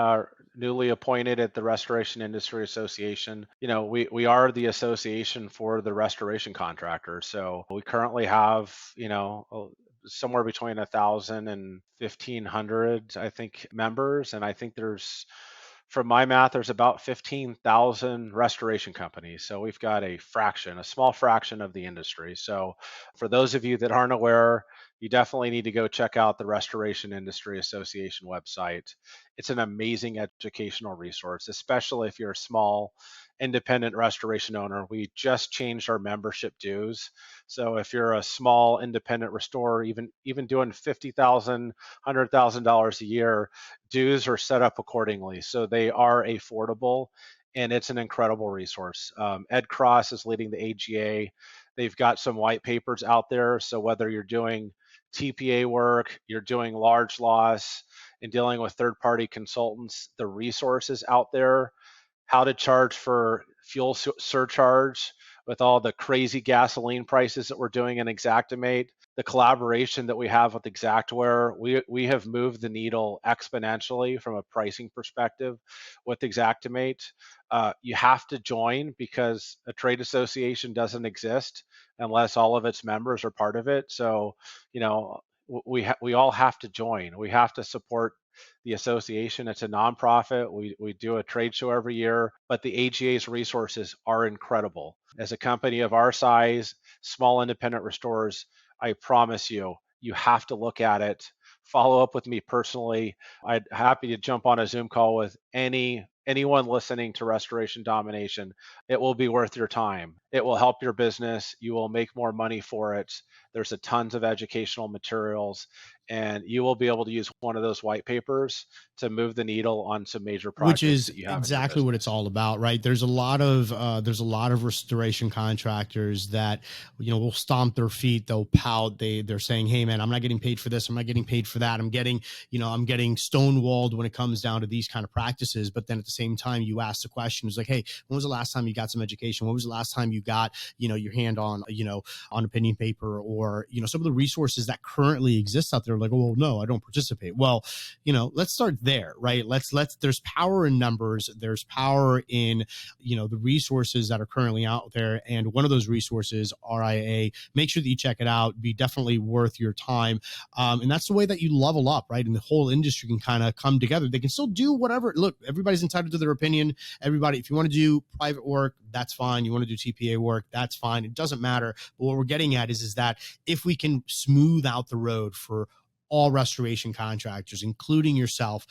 newly appointed at the Restoration Industry Association. We are the association for the restoration contractors. So we currently have, somewhere between 1,000 and 1,500, I think, members. And I think from my math, there's about 15,000 restoration companies. So we've got a small fraction of the industry. So for those of you that aren't aware, you definitely need to go check out the Restoration Industry Association website. It's an amazing educational resource, especially if you're a small independent restoration owner. We just changed our membership dues. So if you're a small independent restorer, even doing $50,000, $100,000 a year, dues are set up accordingly. So they are affordable, and it's an incredible resource. Ed Cross is leading the AGA. They've got some white papers out there. So whether you're doing TPA work, you're doing large loss and dealing with third-party consultants, the resources out there, how to charge for fuel surcharge with all the crazy gasoline prices that we're doing in Xactimate, the collaboration that we have with Xactware, we have moved the needle exponentially from a pricing perspective with Xactimate. You have to join because a trade association doesn't exist unless all of its members are part of it. So, we all have to join. We have to support the association. It's a nonprofit. We do a trade show every year, but the AGA's resources are incredible. As a company of our size, small independent restorers, I promise you have to look at it. Follow up with me personally. I'd happy to jump on a Zoom call with anyone listening to Restoration Domination. It will be worth your time. It will help your business. You will make more money for it. There's a tons of educational materials, and you will be able to use one of those white papers to move the needle on some major Which projects is that you have exactly what it's all about, right? There's a lot of restoration contractors that will stomp their feet, they'll pout, they're saying, hey man, I'm not getting paid for this, I'm not getting paid for that, I'm getting stonewalled when it comes down to these kind of practices. But then at the same time, you ask the question, it's like, hey, when was the last time you got some education? When was the last time you got your hand on on opinion paper, or some of the resources that currently exist out there? Like, oh well, no, I don't participate. Well, let's start there, right? There's power in numbers, there's power in the resources that are currently out there, and one of those resources, RIA. Make sure that you check it out. Be definitely worth your time, and that's the way that you level up, right? And the whole industry can kind of come together. They can still do whatever. Look, everybody's entitled to their opinion. Everybody, if you want to do private work, that's fine. You want to do TPA work, that's fine. It doesn't matter. But what we're getting at is that if we can smooth out the road for all restoration contractors, including yourself,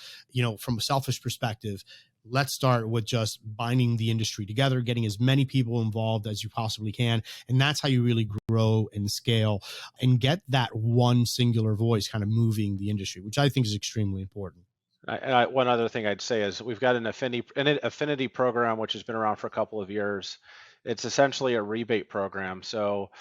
from a selfish perspective, let's start with just binding the industry together, getting as many people involved as you possibly can. And that's how you really grow and scale and get that one singular voice kind of moving the industry, which I think is extremely important. One other thing I'd say is we've got an affinity program, which has been around for a couple of years. It's essentially a rebate program. So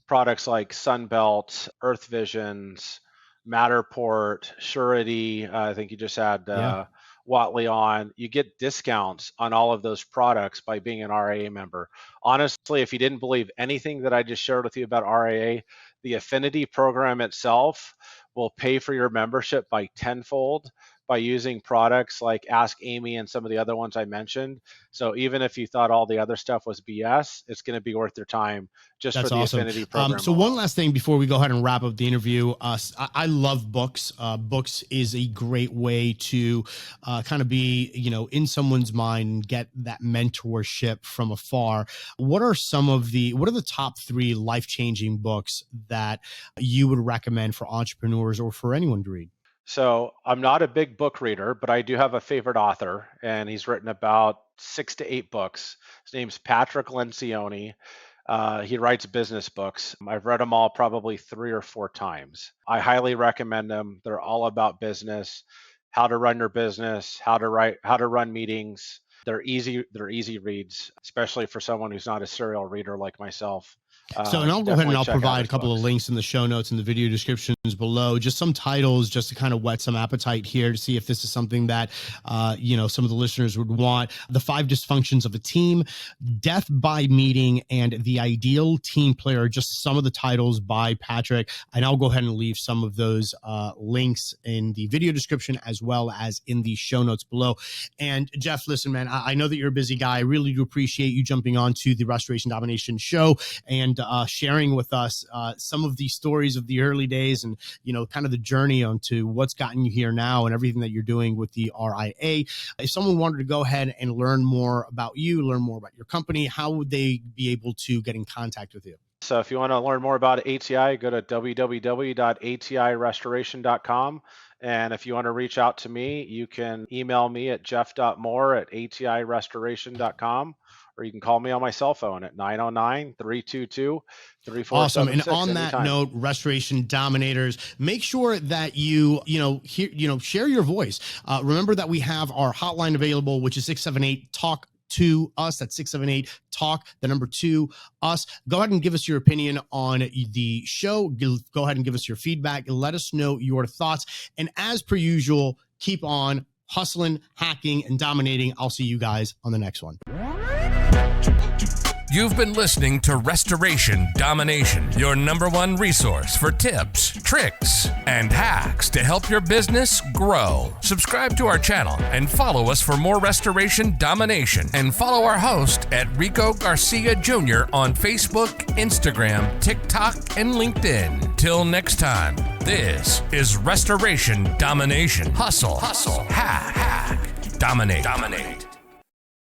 products like Sunbelt, Earth Visions, Matterport, Surety, I think you just had Yeah, Watley on. You get discounts on all of those products by being an RIA member. Honestly, if you didn't believe anything that I just shared with you about RIA, the affinity program itself will pay for your membership by tenfold by using products like Ask Amy and some of the other ones I mentioned. So even if you thought all the other stuff was BS, it's going to be worth your time just for that's the awesome. affinity program So one alone. last thing before we go ahead and wrap up the interview, I love books. Books is a great way to kind of be, in someone's mind and get that mentorship from afar. What are the top 3 life-changing books that you would recommend for entrepreneurs or for anyone to read? So I'm not a big book reader, but I do have a favorite author, and he's written about 6 to 8 books. His name's Patrick Lencioni. He writes business books. I've read them all probably 3 or 4 times. I highly recommend them. They're all about business, how to run your business, how to run meetings. They're easy reads, especially for someone who's not a serial reader like myself. And I'll go ahead and I'll provide a couple books. of links in the show notes and the video descriptions below, just some titles, just to kind of whet some appetite here to see if this is something that, some of the listeners would want. The 5 Dysfunctions of a Team, Death by Meeting, and The Ideal Team Player, just some of the titles by Patrick. And I'll go ahead and leave some of those links in the video description as well as in the show notes below. And Jeff, listen, man, I know that you're a busy guy. I really do appreciate you jumping on to the Restoration Domination show and sharing with us some of the stories of the early days and, kind of the journey onto what's gotten you here now and everything that you're doing with the RIA. If someone wanted to go ahead and learn more about you, learn more about your company, how would they be able to get in contact with you? So if you want to learn more about ATI, go to www.atirestoration.com. And if you want to reach out to me, you can email me at jeff.moore@atirestoration.com, or you can call me on my cell phone at 909-322-3476. Awesome. And on that note, Restoration Dominators, make sure that you share your voice. Remember that we have our hotline available, which is 678-TALK to us. That's 678-TALK, the number 2 us. Go ahead and give us your opinion on the show. Go ahead and give us your feedback. Let us know your thoughts. And as per usual, keep on hustling, hacking, and dominating. I'll see you guys on the next one. You've been listening to Restoration Domination, your #1 resource for tips, tricks, and hacks to help your business grow. Subscribe to our channel and follow us for more Restoration Domination. And follow our host at Rico Garcia Jr. on Facebook, Instagram, TikTok, and LinkedIn. Till next time, this is Restoration Domination. Hustle, hack, dominate.